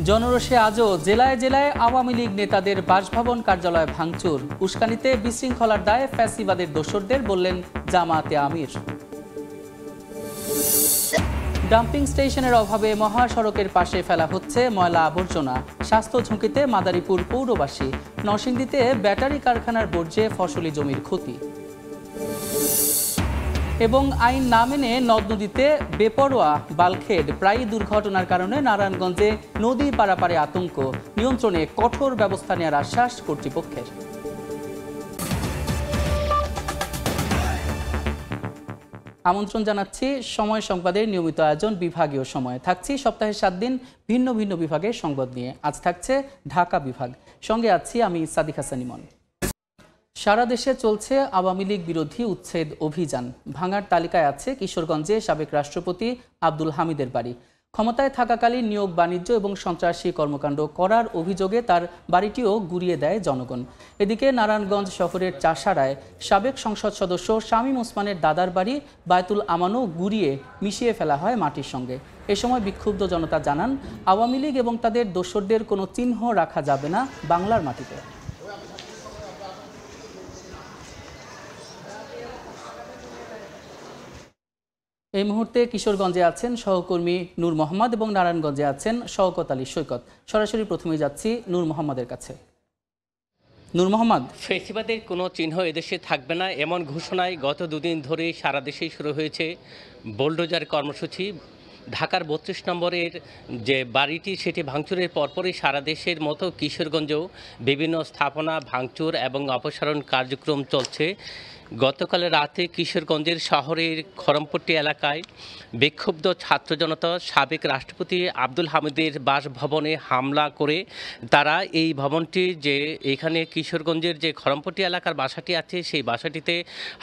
জনরোষে আজও জেলায় জেলায় আওয়ামী লীগ নেতাদের বাসভবন কার্যালয় ভাঙচুর, উস্কানিতে বিশৃঙ্খলার দায়ে ফ্যাসিবাদের দোসরদের বললেন জামায়াতে আমির। ডাম্পিং স্টেশনের অভাবে মহাসড়কের পাশে ফেলা হচ্ছে ময়লা আবর্জনা, স্বাস্থ্য ঝুঁকিতে মাদারীপুর পৌরবাসী। নরসিংদীতে ব্যাটারি কারখানার বর্জ্যে ফসলি জমির ক্ষতি। এবং আইন না মেনে নদ নদীতে বেপরোয়া বালখেড, প্রায়ই দুর্ঘটনার কারণে নারায়ণগঞ্জে নদী পারাপারে আতঙ্ক, নিয়ন্ত্রণে কঠোর ব্যবস্থা নেওয়ার আশ্বাস কর্তৃপক্ষের। আমন্ত্রণ জানাচ্ছি সময় সংবাদের নিয়মিত আয়োজন বিভাগীয় সময়ে। থাকছি সপ্তাহে 7 দিন ভিন্ন ভিন্ন বিভাগের সংবাদ নিয়ে। আজ থাকছে ঢাকা বিভাগ, সঙ্গে আছি আমি সাদিক হাসান ইমন। সারা দেশে চলছে আওয়ামী লীগ বিরোধী উচ্ছেদ অভিযান। ভাঙার তালিকায় আছে কিশোরগঞ্জে সাবেক রাষ্ট্রপতি আব্দুল হামিদের বাড়ি। ক্ষমতায় থাকাকালীন নিয়োগ বাণিজ্য এবং সন্ত্রাসী কর্মকাণ্ড করার অভিযোগে তার বাড়িটিও গুড়িয়ে দেয় জনগণ। এদিকে নারায়ণগঞ্জ শহরের চাষাড়ায় সাবেক সংসদ সদস্য শামীম ওসমানের দাদার বাড়ি বায়তুল আমানও গুড়িয়ে মিশিয়ে ফেলা হয় মাটির সঙ্গে। এ সময় বিক্ষুব্ধ জনতা জানান, আওয়ামী লীগ এবং তাদের দোসরদের কোনো চিহ্ন রাখা যাবে না বাংলার মাটিতে। এই মুহূর্তে কিশোরগঞ্জে আছেন সহকর্মী নূর মোহাম্মদ এবং নারায়ণগঞ্জে আছেন শওকত আলী সৈকত। সরাসরি প্রথমে যাচ্ছি নূর মোহাম্মদের কাছে। নূর মোহাম্মদ, ফেসিবাদের কোনো চিহ্ন এদেশে থাকবে না এমন ঘোষণায় গত দুদিন ধরে সারা দেশেই শুরু হয়েছে বোলডোজার কর্মসূচি। ঢাকার 32 নম্বরের যে বাড়িটি সেটি ভাঙচুরের পরপরই সারা দেশের মতো কিশোরগঞ্জেও বিভিন্ন স্থাপনা ভাঙচুর এবং অপসারণ কার্যক্রম চলছে। গতকাল রাতে কিশোরগঞ্জের শহরের খরমপট্টি এলাকায় বিক্ষুব্ধ ছাত্র জনতা সাবেক রাষ্ট্রপতি আব্দুল হামিদের বাসভবনে হামলা করে তারা এই ভবনটি, যে এখানে কিশোরগঞ্জের যে খরমপট্টি এলাকার বাসাটি আছে সেই বাসাটিতে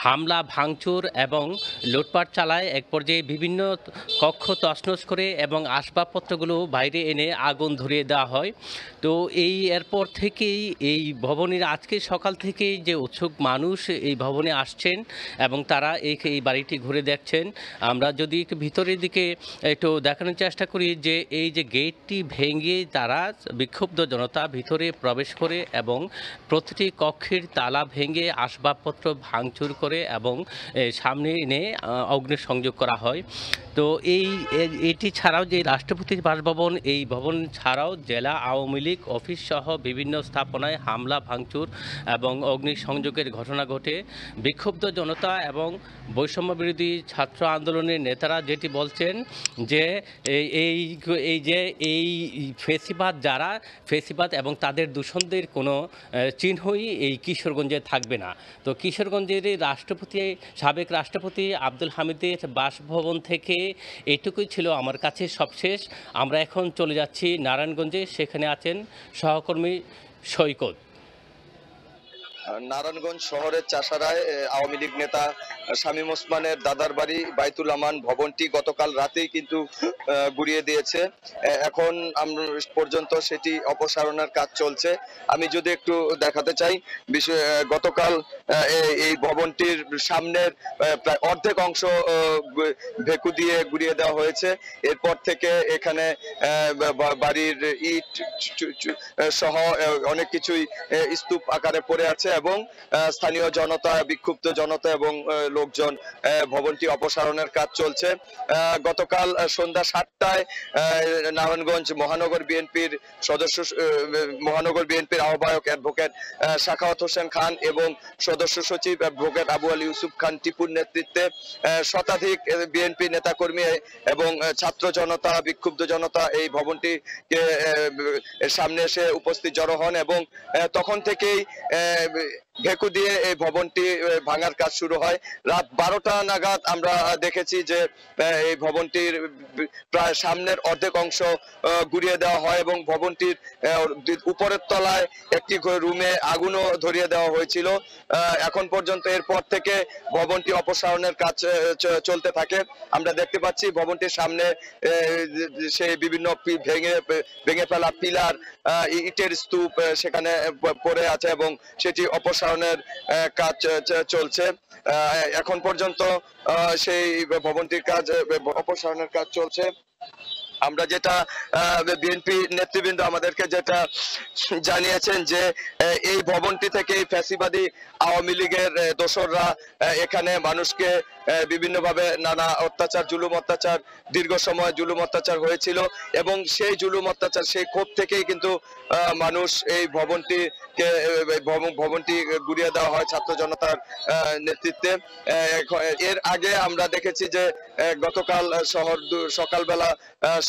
হামলা ভাঙচুর এবং লুটপাট চালায়। এক পর্যায়ে বিভিন্ন কক্ষ তছনছ করে এবং আসবাবপত্রগুলো বাইরে এনে আগুন ধরিয়ে দেওয়া হয়। তো এরপর থেকেই এই ভবনের আজকে সকাল থেকেই যে উৎসুক মানুষ এই ভবনে আসছেন এবং তারা এই বাড়িটি ঘুরে দেখছেন। আমরা যদি একটু ভিতরের দিকে একটু দেখানোর চেষ্টা করি যে এই যে গেটটি ভেঙে তারা বিক্ষুব্ধ জনতা ভিতরে প্রবেশ করে এবং প্রতিটি কক্ষের তালা ভেঙে আসবাবপত্র ভাঙচুর করে এবং সামনে এনে অগ্নিসংযোগ করা হয়। তো এটি ছাড়াও যে রাষ্ট্রপতির বাসভবন, এই ভবন ছাড়াও জেলা আওয়ামী লীগ অফিস সহ বিভিন্ন স্থাপনায় হামলা ভাঙচুর এবং অগ্নিসংযোগের ঘটনা ঘটে। বিক্ষুব্ধ জনতা এবং বৈষম্য বিরোধী ছাত্র আন্দোলনের নেতারা যেটি বলছেন যে এই ফেসিবাদ এবং তাদের দূষণদের কোনো চিহ্নই এই কিশোরগঞ্জে থাকবে না। তো কিশোরগঞ্জের সাবেক রাষ্ট্রপতি আব্দুল হামিদের বাসভবন থেকে এটুকুই ছিল আমার কাছে সবশেষ। আমরা এখন চলে যাচ্ছি নারায়ণগঞ্জে, সেখানে আছেন সহকর্মী সৈকত। নারায়ণগঞ্জ শহরের চাষাড়ায় আওয়ামী লীগ নেতা শামীম ওসমানের দাদার বাড়ি বায়তুল আমান ভবনটি গতকাল রাতেই কিন্তু গুড়িয়ে দিয়েছে। এখন পর্যন্ত সেটি অপসারণের কাজ চলছে। আমি যদি একটু দেখাতে চাই, গতকাল এই ভবনটির সামনের প্রায় অর্ধেক অংশ ভেকু দিয়ে গুড়িয়ে দেওয়া হয়েছে। এরপর থেকে এখানে বাড়ির ইট সহ অনেক কিছুই স্তূপ আকারে পড়ে আছে এবং স্থানীয় জনতা, বিক্ষুব্ধ জনতা এবং লোকজন ভবনটি অপসারণের কাজ চলছে। গতকাল সন্ধ্যা 7টায় নারায়ণগঞ্জ মহানগর বিএনপির আহ্বায়ক অ্যাডভোকেট সাখাওয়াত হোসেন খান এবং সদস্য সচিব অ্যাডভোকেট আবু আলী ইউসুফ খান টিপুর নেতৃত্বে শতাধিক বিএনপি নেতাকর্মী এবং ছাত্র জনতা, বিক্ষুব্ধ জনতা এই ভবনটিকে সামনে এসে উপস্থিত জড়ো হন এবং তখন থেকেই ভেকু দিয়ে এই ভবনটি ভাঙার কাজ শুরু হয়। রাত 12টা নাগাদ আমরা দেখেছি যে এই ভবনটির প্রায় সামনের অর্ধেক অংশ গুড়িয়ে দেওয়া হয় এবং ভবনটির উপরের তলায় একটি রুমে আগুনও ধরিয়ে দেওয়া হয়েছিল। এখন পর্যন্ত এরপর থেকে ভবনটি অপসারণের কাজ চলতে থাকে। আমরা দেখতে পাচ্ছি ভবনটির সামনে সেই বিভিন্ন ভেঙে ফেলা পিলার, ইটের স্তূপ সেখানে পড়ে আছে এবং সেটি অপসারণের কাজ চলছে। এখন পর্যন্ত সেই ভবনটির কাজ অপসারণের কাজ চলছে। আমরা যেটা বিএনপি নেতৃবৃন্দ আমাদেরকে যেটা জানিয়েছেন যে এই ভবনটি থেকে এই ফ্যাসিবাদী আওয়ামী লীগের দোসররা এখানে মানুষকে বিভিন্নভাবে নানা অত্যাচার জুলুম অত্যাচার দীর্ঘ সময় জুলুম অত্যাচার হয়েছিল এবং সেই জুলুম অত্যাচার সেই ক্ষোভ থেকেই কিন্তু মানুষ এই ভবনটি গুড়িয়ে দেওয়া হয় ছাত্র জনতার নেতৃত্বে। এর আগে আমরা দেখেছি যে গতকাল সকালবেলা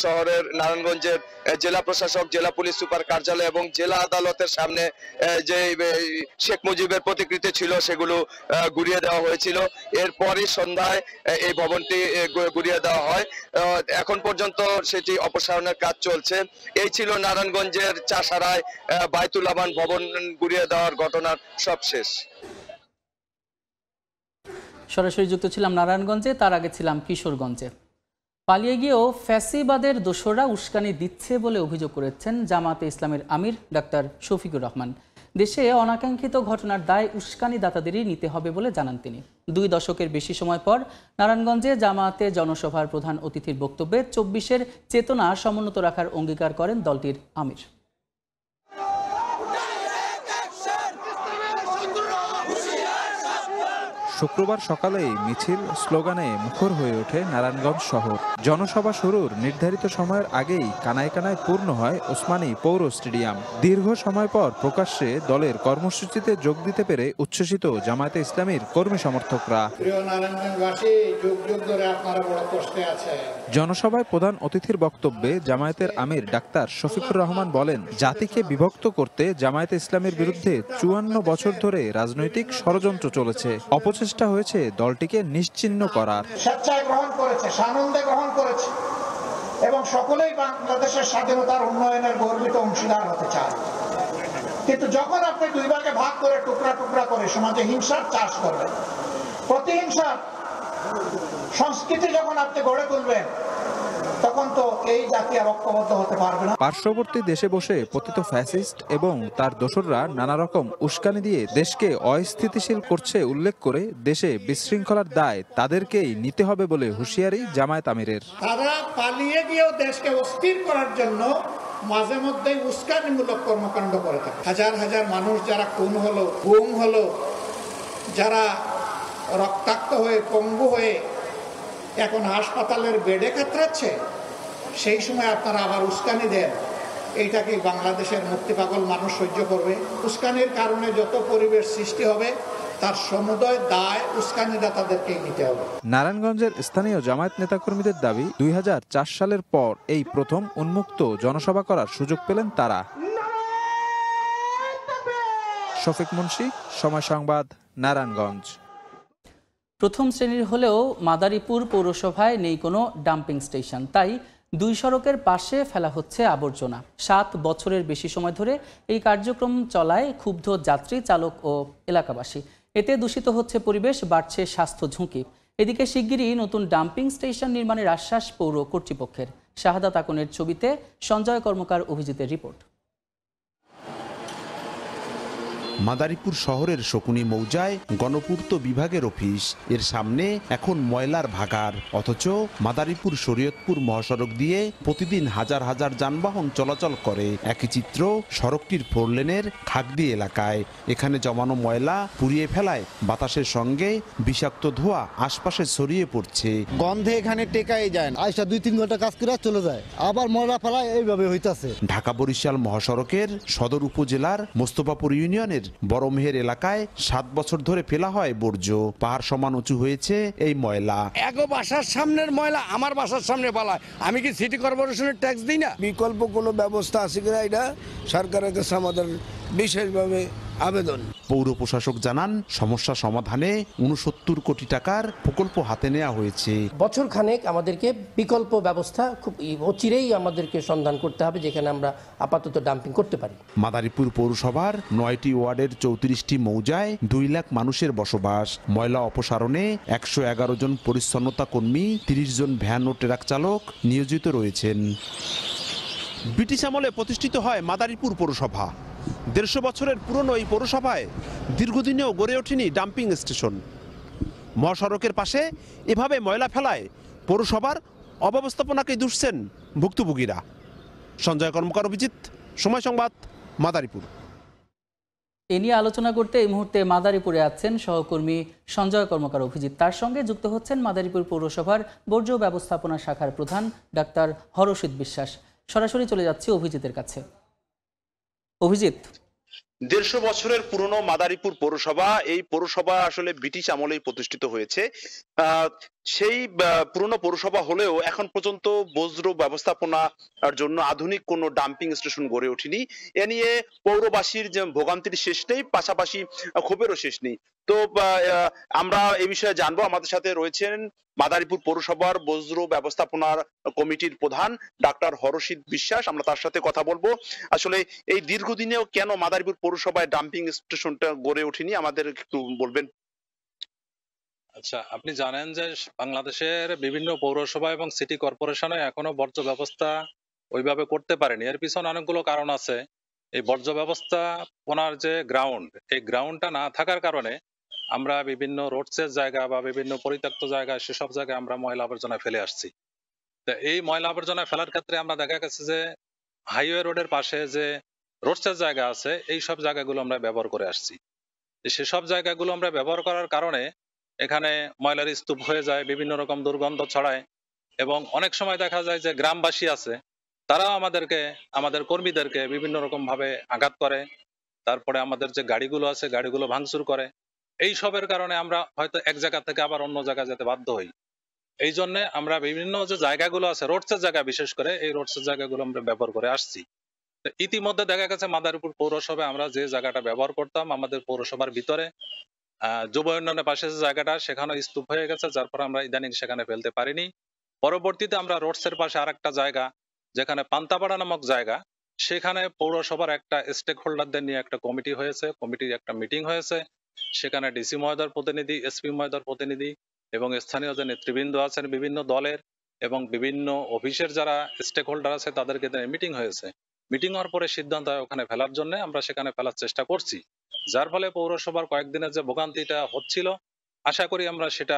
শহরের নারায়ণগঞ্জের জেলা প্রশাসক জেলা পুলিশ সুপার কার্যালয় এবং জেলা আদালতের সামনে যে শেখ মুজিবের প্রতিকৃতি ছিল সেগুলো গুড়িয়ে দেওয়া হয়েছিল। এরপরই সন্ধ্যায় এই ভবনটি গুড়িয়ে দেওয়া হয়। এখন পর্যন্ত সেটি অপসারণের কাজ চলছে। এই ছিল নারায়ণগঞ্জের চাষারায় বাইতুল আমান ভবন গুড়িয়ে দেওয়ার ঘটনার সবশেষ। সরাসরি যুক্ত ছিলাম নারায়ণগঞ্জে, তার আগে ছিলাম কিশোরগঞ্জে। পালিয়ে গিয়েও ফ্যাসিবাদের দোসররা উস্কানি দিচ্ছে বলে অভিযোগ করেছেন জামায়াতে ইসলামের আমির ডাক্তার শফিকুর রহমান। দেশে অনাকাঙ্ক্ষিত ঘটনার দায় উস্কানিদাতাদেরই নিতে হবে বলে জানান তিনি। 2 দশকের বেশি সময় পর নারায়ণগঞ্জে জামায়াতে জনসভার প্রধান অতিথির বক্তব্যে 24-এর চেতনা সমুন্নত রাখার অঙ্গীকার করেন দলটির আমির। শুক্রবার সকালেই মিছিল স্লোগানে মুখর হয়ে ওঠে নারায়ণগঞ্জ শহর। জনসভা শুরুর নির্ধারিত সময়ের আগেই কানায় কানায় পূর্ণ হয় ওসমানী পৌর স্টেডিয়াম। দীর্ঘ সময় পর প্রকাশ্যে দলের কর্মসূচিতে যোগ দিতে পেরে উচ্ছ্বসিত জামায়াতে ইসলামীর কর্মী সমর্থকরা। জনসভায় প্রধান অতিথির বক্তব্যে জামায়াতের আমির ডাক্তার শফিকুর রহমান বলেন, জাতিকে বিভক্ত করতে জামায়াতে ইসলামীর বিরুদ্ধে 54 বছর ধরে রাজনৈতিক ষড়যন্ত্র চলেছে। অপচেষ্টা হয়েছে দলটিকে নিশ্চিহ্ন করার। স্বেচ্ছায় গ্রহণ করেছে, সানন্দে গ্রহণ করেছে এবং সকলেই বাংলাদেশের স্বাধীনতার উন্নয়নের গর্বিত অংশীদার হতে চায়। কিন্তু যখন আপনি 2 ভাগে ভাগ করে টুকরা টুকরা করে সমাজে হিংসার চাষ করবেন, প্রতিহিংসার সংস্কৃতি যখন আপনি গড়ে তুলবেন, তখন তো এই জাতি আর ঐক্যবদ্ধ হতে পারবে না। পার্শ্ববর্তী দেশে বসে পতিত ফ্যাসিস্ট এবং তার দোসররা নানা রকম উস্কানি দিয়ে দেশকে অস্থিতিশীল করছে উল্লেখ করে দেশে বিশৃঙ্খলার দায় তাদেরকেই নিতে হবে বলে হুঁশিয়ারি জামায়াত আমিরের। তারা পালিয়ে গিয়েও দেশকে অস্থির করার জন্য মাঝে মধ্যে উস্কানিমূলক কর্মকাণ্ড করে থাকে। হাজার হাজার মানুষ যারা খুন হলো, গুম হলো, যারা রক্তাক্ত হয়ে পঙ্গু হয়ে এখন হাসপাতালের বেডে কাতরাচ্ছে, সেই সময় আপনারা আবার উস্কানি দেন। এইটা কি বাংলাদেশের মুক্তিপাগল মানুষ সহ্য করবে? উস্কানির কারণে যত পরিবেশ সৃষ্টি হবে তার সমুদয় দায় উস্কানিদাতাদেরকেই নিতে হবে। নারায়ণগঞ্জের স্থানীয় জামায়াত নেতাকর্মীদের দাবি, 2004 সালের পর এই প্রথম উন্মুক্ত জনসভা করার সুযোগ পেলেন তারা। শফিক মুন্সি, সময় সংবাদ, নারায়ণগঞ্জ। প্রথম শ্রেণীর হলেও মাদারীপুর পৌরসভায় নেই কোনো ডাম্পিং স্টেশন, তাই 2 সড়কের পাশে ফেলা হচ্ছে আবর্জনা। 7 বছরের বেশি সময় ধরে এই কার্যক্রম চলায় ক্ষুব্ধ যাত্রী, চালক ও এলাকাবাসী। এতে দূষিত হচ্ছে পরিবেশ, বাড়ছে স্বাস্থ্য ঝুঁকি। এদিকে শিগগিরই নতুন ডাম্পিং স্টেশন নির্মাণের আশ্বাস পৌর কর্তৃপক্ষের। শাহাদাত আকনের ছবিতে সঞ্জয় কর্মকার অভিজিতের রিপোর্ট। মাদারীপুর শহরের শকুনি মৌজায় গণপূর্ত বিভাগের অফিস, এর সামনে এখন ময়লার ভাগাড়। অথচ মাদারীপুর শরীয়তপুর মহাসড়ক দিয়ে প্রতিদিন হাজার হাজার যানবাহন চলাচল করে। একই চিত্র সড়কটির 4 লেনের খাগদি এলাকায়। এখানে জমানো ময়লা পুড়িয়ে ফেলায় বাতাসের সঙ্গে বিষাক্ত ধোঁয়া আশপাশে ছড়িয়ে পড়ছে। গন্ধে এখানে টেকাই যায় না, আইসা 2-3 ঘন্টা কাজ করে চলে যায়, আবার ময়লা ফেলায়, এইভাবে হইতাছে। ঢাকা বরিশাল মহাসড়কের সদর উপজেলার মোস্তফাপুর ইউনিয়নের বড়মেহের এলাকায় 7 বছর ধরে ফেলা হয় বর্জ্য। পাহাড় সমান উঁচু হয়েছে এই ময়লা। এক বাসার সামনের ময়লা আমার বাসার সামনে ফেলায়, আমি কি সিটি কর্পোরেশনের ট্যাক্স দিই না? বিকল্প কোনো ব্যবস্থা আছে কিনা এটা সরকারের কাছে আমাদের বিশেষভাবে আবেদন। পৌর প্রশাসক জানান, সমস্যা সমাধানে 69 কোটি টাকার প্রকল্প হাতে নেওয়া হয়েছে। বছর খানেক আমাদেরকে বিকল্প ব্যবস্থা খুব অচিরেই আমাদেরকে সন্ধান করতে হবে, যেখানে আমরা আপাতত ডাম্পিং করতে পারি। মাদারীপুর পৌরসভার 9টি ওয়ার্ডের 34টি মৌজায় 2 লাখ মানুষের বসবাস। ময়লা অপসারণে 111 জন পরিচ্ছন্নতা কর্মী, 30 জন ভ্যান ও ট্রাক চালক নিয়োজিত রয়েছেন। ব্রিটিশ আমলে প্রতিষ্ঠিত হয় মাদারীপুর পৌরসভা। 150 বছরের পুরনো এই পৌরসভায় দীর্ঘদিনেও গড়ে ওঠেনি ডাম্পিং স্টেশন। মহাসড়কের পাশে এভাবে ময়লা ফেলায় পৌরসভার অব্যবস্থাপনাকে দুষছেন ভুক্তভোগীরা। সঞ্জয় কর্মকার, অভিজিৎ, সময় সংবাদ, মাদারীপুর। এ নিয়ে আলোচনা করতে এই মুহূর্তে মাদারীপুরে আছেন সহকর্মী সঞ্জয় কর্মকার অভিজিৎ। তার সঙ্গে যুক্ত হচ্ছেন মাদারীপুর পৌরসভার বর্জ্য ব্যবস্থাপনা শাখার প্রধান ডাক্তার হরষিত বিশ্বাস। সরাসরি চলে যাচ্ছি অভিজিতের কাছে। অভিজিৎ, 150 বছরের পুরনো মাদারীপুর পৌরসভা, এই পৌরসভা আসলে ব্রিটিশ আমলেই প্রতিষ্ঠিত হয়েছে। সেই পুরনো পৌরসভা হলেও এখন পর্যন্ত বজ্র ব্যবস্থাপনার জন্য আধুনিক কোনো ডাম্পিং স্টেশন গড়ে ওঠেনি। এ নিয়ে পৌরবাসীর যে ভোগান্তির শেষ নেই, পাশাপাশি ক্ষোভেরও শেষ নেই। তো আমরা এই বিষয়ে জানবো। আমাদের সাথে রয়েছেন মাদারীপুর পৌরসভার বজ্র ব্যবস্থাপনার কমিটির প্রধান ডাক্তার হরষিত বিশ্বাস। আমরা তার সাথে কথা বলবো। আসলে এই দীর্ঘদিনেও কেন মাদারীপুর পৌরসভায় ডাম্পিং স্টেশনটা গড়ে ওঠেনি, আমাদের একটু বলবেন। আচ্ছা, আপনি জানেন যে বাংলাদেশের বিভিন্ন পৌরসভা এবং সিটি কর্পোরেশনে এখনো বর্জ্য ব্যবস্থা ওইভাবে করতে পারেনি। এর পিছনে অনেকগুলো কারণ আছে। এই বর্জ্য ব্যবস্থাপনার যে গ্রাউন্ড, এই গ্রাউন্ডটা না থাকার কারণে আমরা বিভিন্ন রোডসের জায়গা বা বিভিন্ন পরিত্যক্ত জায়গায়, সেসব জায়গায় আমরা ময়লা আবর্জনা ফেলে আসছি। তো এই ময়লা আবর্জনা ফেলার ক্ষেত্রে আমরা দেখা গেছে যে হাইওয়ে রোডের পাশে যে রোডসের জায়গা আছে, এই সব জায়গাগুলো আমরা ব্যবহার করে আসছি। সেসব জায়গাগুলো আমরা ব্যবহার করার কারণে এখানে ময়লার স্তূপ হয়ে যায়, বিভিন্ন রকম দুর্গন্ধ ছড়ায়, এবং অনেক সময় দেখা যায় যে গ্রামবাসী আছে, তারাও আমাদের কর্মীদেরকে বিভিন্ন রকম ভাবে আঘাত করে। তারপরে আমাদের যে গাড়িগুলো আছে, গাড়িগুলো ভাঙচুর করে। এই সবের কারণে আমরা হয়তো এক জায়গা থেকে আবার অন্য জায়গায় যেতে বাধ্য হই। এই জন্য আমরা বিভিন্ন যে জায়গাগুলো আছে, রোডসের জায়গা বিশেষ করে, এই রোডসের জায়গাগুলো আমরা ব্যবহার করে আসছি। ইতিমধ্যে দেখা গেছে মাদারীপুর পৌরসভায় আমরা যে জায়গাটা ব্যবহার করতাম, আমাদের পৌরসভার ভিতরে যুব উন্নয়নের পাশে যে জায়গাটা, সেখানে স্তূপ হয়ে গেছে, যার ফলে আমরা ইদানিং সেখানে ফেলতে পারিনি। পরবর্তীতে আমরা রোডসের পাশে আরেকটা জায়গা, যেখানে পান্তাপাড়া নামক জায়গা, সেখানে পৌরসভার একটা স্টেক হোল্ডারদের নিয়ে একটা কমিটি হয়েছে, কমিটির একটা মিটিং হয়েছে। সেখানে ডিসি মহোদয়ের প্রতিনিধি, এসপি মহোদয়ের প্রতিনিধি এবং স্থানীয় যে নেতৃবৃন্দ আছেন বিভিন্ন দলের এবং বিভিন্ন অফিসের যারা স্টেক হোল্ডার আছে, তাদেরকে মিটিং হয়েছে। মিটিং হওয়ার পরে সিদ্ধান্ত হয় ওখানে ফেলার জন্য, আমরা সেখানে ফেলার চেষ্টা করছি। যার ফলে পৌরসভার কয়েকদিনের যে ভোগান্তিটা হচ্ছিল, আশা করি আমরা সেটা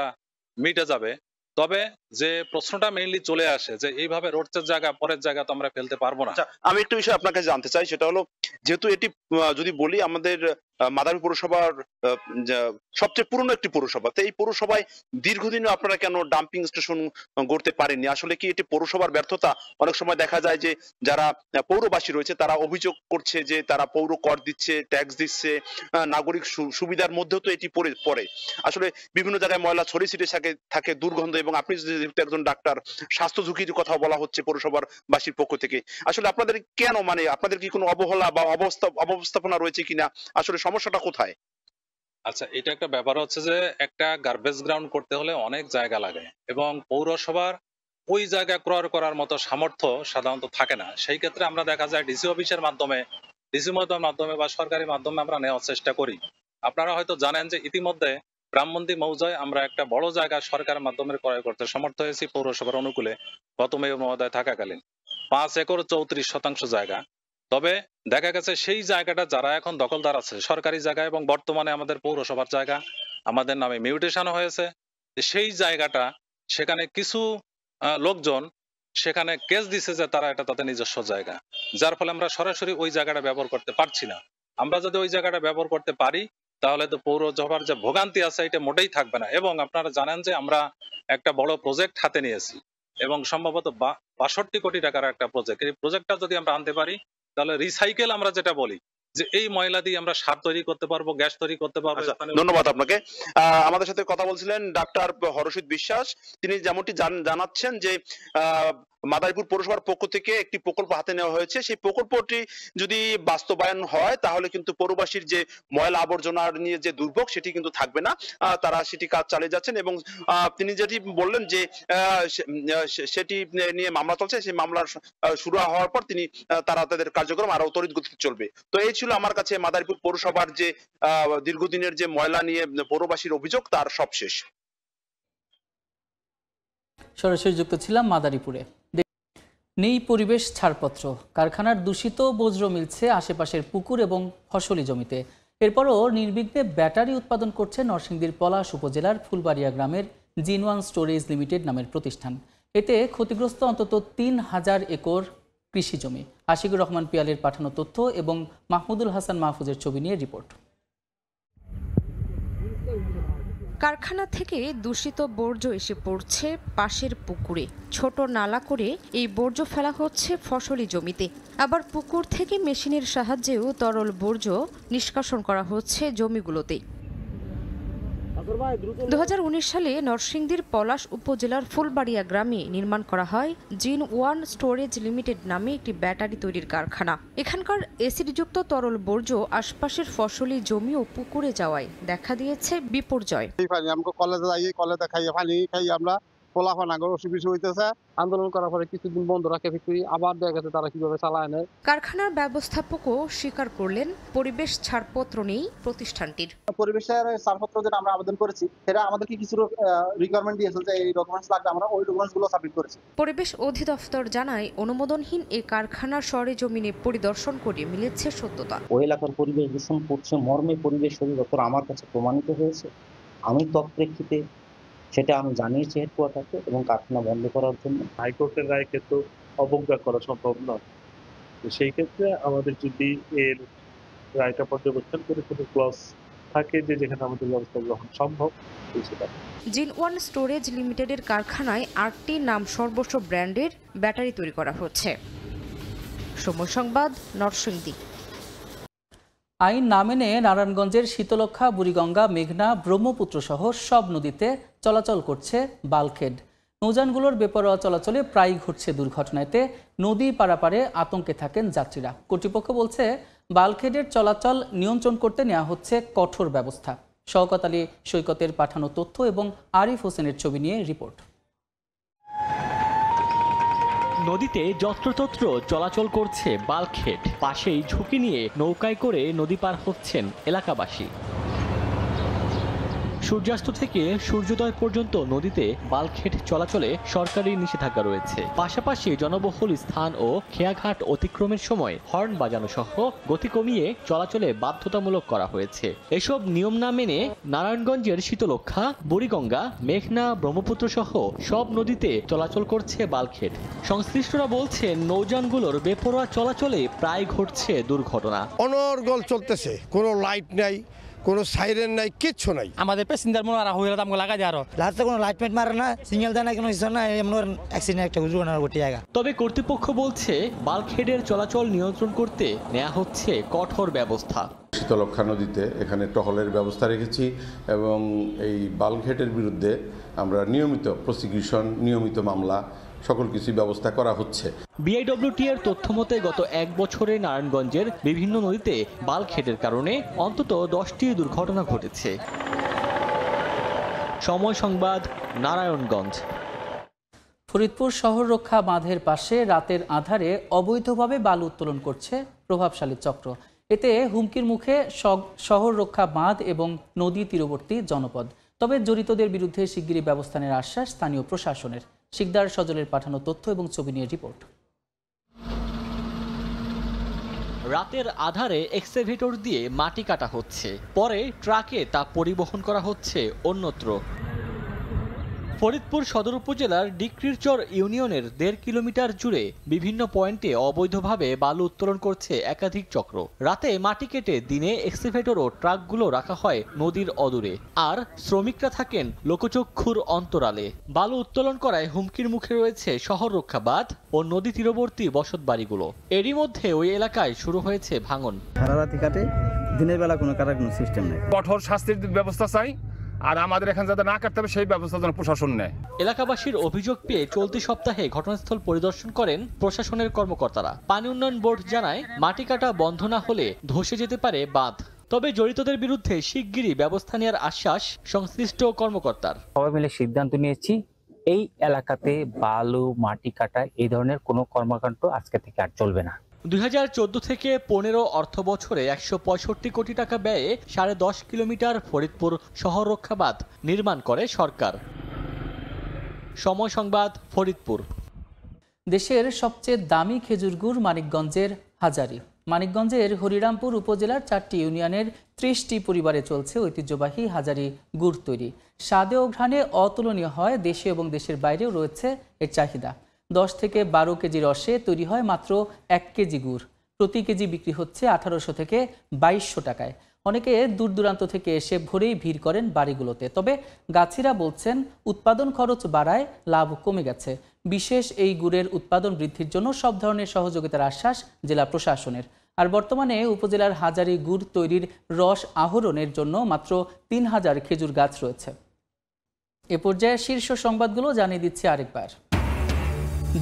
মিটে যাবে। তবে যে প্রশ্নটা মেইনলি চলে আসে যে এইভাবে রোডসের জায়গা, পরের জায়গা তো আমরা ফেলতে পারবো না। আমি একটু বিষয় আপনাকে জানতে চাই, সেটা হলো যেহেতু এটি যদি বলি আমাদের মাদারীপুর পৌরসভার সবচেয়ে পুরনো একটি পৌরসভা, তো এই পৌরসভায় দীর্ঘদিনে আপনারা কেন ডাম্পিং স্টেশন গড়তে পারেননি? আসলে কি এটি পৌরসভার ব্যর্থতা? অনেক সময় দেখা যায় যে যারা পৌরবাসী রয়েছে তারা অভিযোগ করছে যে তারা পৌর কর দিচ্ছে, ট্যাক্স দিচ্ছে, নাগরিক সুবিধার মধ্যেও তো এটি পড়ে। আসলে বিভিন্ন জায়গায় ময়লা ছড়িয়ে ছিটিয়ে থাকে, দুর্গন্ধ, এবং আপনি যেহেতু একজন ডাক্তার, স্বাস্থ্য ঝুঁকির কথা বলা হচ্ছে পৌরসভার বাসীর পক্ষ থেকে। আসলে আপনাদের কেন, মানে আপনাদের কি কোনো অবহেলা বা অব্যবস্থাপনা রয়েছে কিনা? আসলে সমস্যাটা কোথায়? আচ্ছা, এটা একটা ব্যাপার হচ্ছে যে একটা গার্বেজ গ্রাউন্ড করতে হলে অনেক জায়গা লাগে, এবং পৌরসভার ওই জায়গা ক্রয় করার মতো সামর্থ্য সাধারণত থাকে না। সেই ক্ষেত্রে আমরা দেখা যায় ডিসি অফিসের মাধ্যমে, ডিসি মহোদয়ের মাধ্যমে বা সরকারি মাধ্যমে আমরা নেওয়ার চেষ্টা করি। আপনারা হয়তো জানেন যে ইতিমধ্যে ব্রাহ্মণদী মৌজায় আমরা একটা বড় জায়গা সরকারের মাধ্যমে ক্রয় করতে সমর্থ হয়েছি পৌরসভার অনুকূলে, গত মেয়র মহোদয় থাকাকালীন 5 একর 34% জায়গা। তবে দেখা গেছে সেই জায়গাটা যারা এখন দখলদার আছে, সরকারি জায়গা, এবং বর্তমানে আমাদের পৌরসভার জায়গা আমাদের নামে মিউটেশন হয়েছে, সেই জায়গাটা সেখানে কিছু লোকজন সেখানে কেস দিছে যে তারা এটা তাদের নিজস্ব জায়গা, যার ফলে আমরা সরাসরি ওই জায়গাটা ব্যবহার করতে পারছি না। আমরা যদি ওই জায়গাটা ব্যবহার করতে পারি তাহলে তো পৌরসভার যে ভোগান্তি আছে এটা মোটেই থাকবে না। এবং আপনারা জানেন যে আমরা একটা বড় প্রজেক্ট হাতে নিয়েছি, এবং সম্ভবত 62 কোটি টাকার একটা প্রজেক্ট। এই প্রজেক্টটা যদি আমরা আনতে পারি তাহলে রিসাইকেল, আমরা যেটা বলি যে এই ময়লা দিয়ে আমরা সার তৈরি করতে পারবো, গ্যাস তৈরি করতে পারবো। ধন্যবাদ আপনাকে। আমাদের সাথে কথা বলছিলেন ডাক্তার হরষিত বিশ্বাস। তিনি যেমনটি জানাচ্ছেন যে মাদারীপুর পৌরসভার পক্ষ থেকে একটি প্রকল্প হাতে নেওয়া হয়েছে। সেই প্রকল্পটি যদি বাস্তবায়ন হয় তাহলে কিন্তু পৌরবাসীর যে ময়লা আবর্জনা নিয়ে যে দুর্ভোগ সেটি কিন্তু থাকবে না। তারা সেটি কাজ চালিয়ে যাচ্ছেন, এবং তিনি যেটি বললেন যে সেটি নিয়ে মামলা চলছে, সেই মামলার শুরু হওয়ার পর তারা তাদের কার্যক্রম আরো তড়িৎ গতিতে চলবে। তো এই ছিল আমার কাছে মাদারীপুর পৌরসভার যে দীর্ঘদিনের যে ময়লা নিয়ে পৌরবাসীর অভিযোগ, তার সবশেষ। সরাসরি যুক্ত ছিলাম মাদারীপুরে। নেই পরিবেশ ছাড়পত্র, কারখানার দূষিত বজ্র মিলছে আশেপাশের পুকুর এবং ফসলি জমিতে। এরপরও নির্বিঘ্নে ব্যাটারি উৎপাদন করছে নরসিংদীর পলাশ উপজেলার ফুলবাড়িয়া গ্রামের জিনওয়ান স্টোরেজ লিমিটেড নামের প্রতিষ্ঠান। এতে ক্ষতিগ্রস্ত অন্তত ৩,০০০ একর কৃষি জমি। আশিকুর রহমান পিয়ালের পাঠানো তথ্য এবং মাহমুদুল হাসান মাহফুজের ছবি নিয়ে রিপোর্ট। কারখানা থেকে দূষিত বর্জ্য এসে পড়ছে পাশের পুকুরে। ছোট নালা করে এই বর্জ্য ফেলা হচ্ছে ফসলি জমিতে। আবার পুকুর থেকে মেশিনের সাহায্যেও তরল বর্জ্য নিষ্কাশন করা হচ্ছে জমিগুলোতে। 2019 সালে নরসিংদীর পলাশ উপজেলার ফুলবাড়িয়া গ্রামে নির্মাণ করা হয় জিন ওয়ান স্টোরেজ লিমিটেড নামে একটি ব্যাটারি তৈরির কারখানা। এখানকার এসিডযুক্ত তরল বর্জ্য আশপাশের ফসলি জমি ও পুকুরে যাওয়ায় দেখা দিয়েছে বিপর্যয়। আন্দোলন করার পরে কিছুদিন বন্ধ রাখে ফ্যাক্টরি, আবার দেখা গেছে তারা কিভাবে চালায় নেয়। কারখানার ব্যবস্থাপকও স্বীকার করলেন পরিবেশ ছাড়পত্র নেই প্রতিষ্ঠানটির। পরিবেশের ছাড়পত্র যেটা আমরা আবেদন করেছি সেটা আমাদেরকে কিছু রিকোয়ারমেন্ট দিয়েছে যে এই ডকুমেন্টস লাগবে, আমরা ওই ডকুমেন্টসগুলো সাবমিট করেছি। পরিবেশ অধিদপ্তর জানায় অনুমোদনহীন এই কারখানার সরেজমিনে পরিদর্শন করে মিলেছে সত্যতা। ওই এলাকার পরিবেশ দূষণ করছে মর্মে পরিবেশ অধিদপ্তর আমার কাছে প্রমাণিত হয়েছে। আমি তৎপ্রেক্ষিতে সেটা আমি জানিয়েছি হেডকোয়ার্টারকে এবং কারখানা বন্ধ করার জন্য। হাইকোর্টের রায়কে তো অবজ্ঞা করা সম্ভব নয়, সেই ক্ষেত্রে আমাদের যদি এর রায়টা পর্যবেক্ষণ করে কোনো ক্লজ থাকে যে যেখানে আমাদের ব্যবস্থা গ্রহণ সম্ভব সেটা। জিন ওয়ান স্টোরেজ লিমিটেডের কারখানায় 8টি নাম সর্বস্ব ব্র্যান্ডের ব্যাটারি তৈরি করা হচ্ছে। সময় সংবাদ, নরসিংদী। আইন না মেনে নারায়ণগঞ্জের শীতলক্ষা, বুড়িগঙ্গা, মেঘনা, ব্রহ্মপুত্র সহ সব নদীতে চলাচল করছে বাল্কহেড। নৌযানগুলোর বেপরোয়া চলাচলে প্রায়ই ঘটছে দুর্ঘটনা। এতে নদী পারাপারে আতঙ্কে থাকেন যাত্রীরা। কর্তৃপক্ষ বলছে বাল্কহেডের চলাচল নিয়ন্ত্রণ করতে নেওয়া হচ্ছে কঠোর ব্যবস্থা। শওকত আলী সৈকতের পাঠানো তথ্য এবং আরিফ হোসেনের ছবি নিয়ে রিপোর্ট। নদীতে যত্রতত্র চলাচল করছে বাল্কহেড। পাশেই ঝুঁকি নিয়ে নৌকায় করে নদী পার হচ্ছেন এলাকাবাসী। সূর্যাস্ত থেকে সূর্যোদয় পর্যন্ত নদীতে বাল্কহেড চলাচলে সরকারি নিষেধাজ্ঞা রয়েছে। পাশাপাশি জনবহুল স্থান ও খেয়াঘাট অতিক্রমের সময় হর্ন বাজানো সহ গতি কমিয়ে চলাচলে বাধ্যতামূলক করা হয়েছে। এসব নিয়ম না মেনে নারায়ণগঞ্জের শীতলক্ষা, বুড়িগঙ্গা, মেঘনা, ব্রহ্মপুত্র সহ সব নদীতে চলাচল করছে বাল্কহেড। সংশ্লিষ্টরা বলছেন নৌযানগুলোর বেপরোয়া চলাচলে প্রায় ঘটছে দুর্ঘটনা। অনর্গল চলতেছে, কোনো লাইট নাই, কোনো সাইরেন নাই, কিচ্ছু নাই। আমাদের প্যাসেঞ্জার মনে আর হইলে আমগো লাগাই দেয়, আরো লাস্টে কোনো লাইট মাইট মারে না, সিগন্যাল দেয় না, কোনো কিছু না, এমন অ্যাক্সিডেন্ট একটা দুর্ঘটনা ঘটে যায়। তবে কর্তৃপক্ষ বলছে বাল্কহেডের চলাচল নিয়ন্ত্রণ করতে নেওয়া হচ্ছে কঠোর ব্যবস্থা। শীতলক্ষা নদীতে এখানে টহলের ব্যবস্থা রেখেছি এবং এই বাল্কহেডের বিরুদ্ধে আমরা নিয়মিত প্রসিকিউশন, নিয়মিত মামলা সকল কিছু ব্যবস্থা করা হচ্ছে। বিআইডব্লিউটি এর তথ্য মতে গত 1 বছরে নারায়ণগঞ্জের বিভিন্ন নদীতে বাল্কহেডের কারণে অন্তত 10টি দুর্ঘটনা ঘটেছে। সময় সংবাদ, নারায়ণগঞ্জ। ফরিদপুর শহর রক্ষা বাঁধের পাশে রাতের আধারে অবৈধভাবে বালু উত্তোলন করছে প্রভাবশালী চক্র। এতে হুমকির মুখে শহর রক্ষা বাঁধ এবং নদী তীরবর্তী জনপদ। তবে জড়িতদের বিরুদ্ধে শিগগিরই ব্যবস্থা নেওয়ার আশ্বাস স্থানীয় প্রশাসনের। শিকদার সজলের পাঠানো তথ্য এবং ছবি নিয়ে রিপোর্ট। রাতের আধারে এক্সকাভেটর দিয়ে মাটি কাটা হচ্ছে, পরে ট্রাকে তা পরিবহন করা হচ্ছে অন্যত্র। ফরিদপুর সদর উপজেলার ডিক্রিরচর ইউনিয়নের 1.5 কিলোমিটার জুড়ে বিভিন্ন পয়েন্টে অবৈধভাবে বালু উত্তোলন করছে একাধিক চক্র। রাতে মাটি কেটে দিনে এক্সকাভেটর ও ট্রাকগুলো রাখা হয় নদীর অদূরে, আর শ্রমিকরা থাকেন লোকচক্ষুর অন্তরালে। বালু উত্তোলন করায় হুমকির মুখে রয়েছে শহর রক্ষা বাঁধ ও নদী তীরবর্তী বসতবাড়িগুলো। এরই মধ্যে ওই এলাকায় শুরু হয়েছে ভাঙন। সারা রাত কাটে, দিনের বেলা কোনো কাটার কোনো সিস্টেম নেই। কঠোর শাস্তির ব্যবস্থা চাই, আর আমাদের এখানে যাতে না কাটতে হবে সেই ব্যবস্থা যেন প্রশাসন নেয়। এলাকাবাসীর অভিযোগ পেয়ে চলতি সপ্তাহে ঘটনাস্থল পরিদর্শন করেন প্রশাসনের কর্মকর্তারা। পানি উন্নয়ন বোর্ড জানায় মাটি কাটা বন্ধ না হলে ধসে যেতে পারে বাঁধ। তবে জড়িতদের বিরুদ্ধে শিগগিরই ব্যবস্থা নেওয়ার আশ্বাস সংশ্লিষ্ট কর্মকর্তার। সবাই মিলে সিদ্ধান্ত নিয়েছি এই এলাকাতে বালু, মাটি কাটা এই ধরনের কোনো কর্মকাণ্ড আজকে থেকে আর চলবে না। 2014 থেকে 15 অর্থ বছরে 165 কোটি টাকা ব্যয়ে 10.5 কিলোমিটার ফরিদপুর শহর রক্ষা বাঁধ নির্মাণ করে সরকার। সময় সংবাদ, ফরিদপুর। দেশের সবচেয়ে দামি খেজুর গুড় মানিকগঞ্জের হাজারি। মানিকগঞ্জের হরিরামপুর উপজেলার 4টি ইউনিয়নের 30টি পরিবারে চলছে ঐতিহ্যবাহী হাজারি গুড় তৈরি। স্বাদে ও ঘ্রাণে অতুলনীয় হয়, দেশে এবং দেশের বাইরেও রয়েছে এর চাহিদা। 10 থেকে 12 কেজি রসে তৈরি হয় মাত্র 1 কেজি গুড়। প্রতি কেজি বিক্রি হচ্ছে 1800 থেকে 2200 টাকায়। অনেকে দূর দূরান্ত থেকে এসে ভোরেই ভিড় করেন বাড়িগুলোতে। তবে গাছিরা বলছেন উৎপাদন খরচ বাড়ায় লাভ কমে গেছে। বিশেষ এই গুড়ের উৎপাদন বৃদ্ধির জন্য সব ধরনের সহযোগিতার আশ্বাস জেলা প্রশাসনের। আর বর্তমানে উপজেলার হাজারি গুড় তৈরির রস আহরণের জন্য মাত্র 3000 খেজুর গাছ রয়েছে। এ পর্যায়ে শীর্ষ সংবাদগুলো জানিয়ে দিচ্ছি আরেকবার।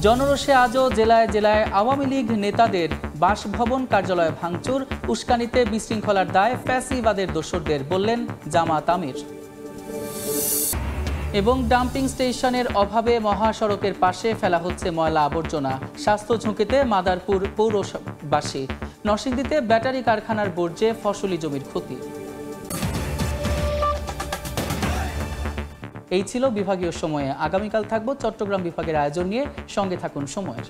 জনরোষে আজও জেলায় জেলায় আওয়ামী লীগ নেতাদের বাসভবন কার্যালয় ভাঙচুর, উস্কানিতে বিশৃঙ্খলার দায় ফ্যাসিবাদের দোসরদের, বললেন জামাত আমির। এবং ডাম্পিং স্টেশনের অভাবে মহাসড়কের পাশে ফেলা হচ্ছে ময়লা আবর্জনা, স্বাস্থ্য ঝুঁকিতে মাদারপুর পৌরবাসী। নরসিংদীতে ব্যাটারি কারখানার বর্জ্যে ফসলি জমির ক্ষতি। এই ছিল বিভাগীয় সময়ে। আগামীকাল থাকবো চট্টগ্রাম বিভাগের আয়োজন নিয়ে, সঙ্গে থাকুন সময়ের।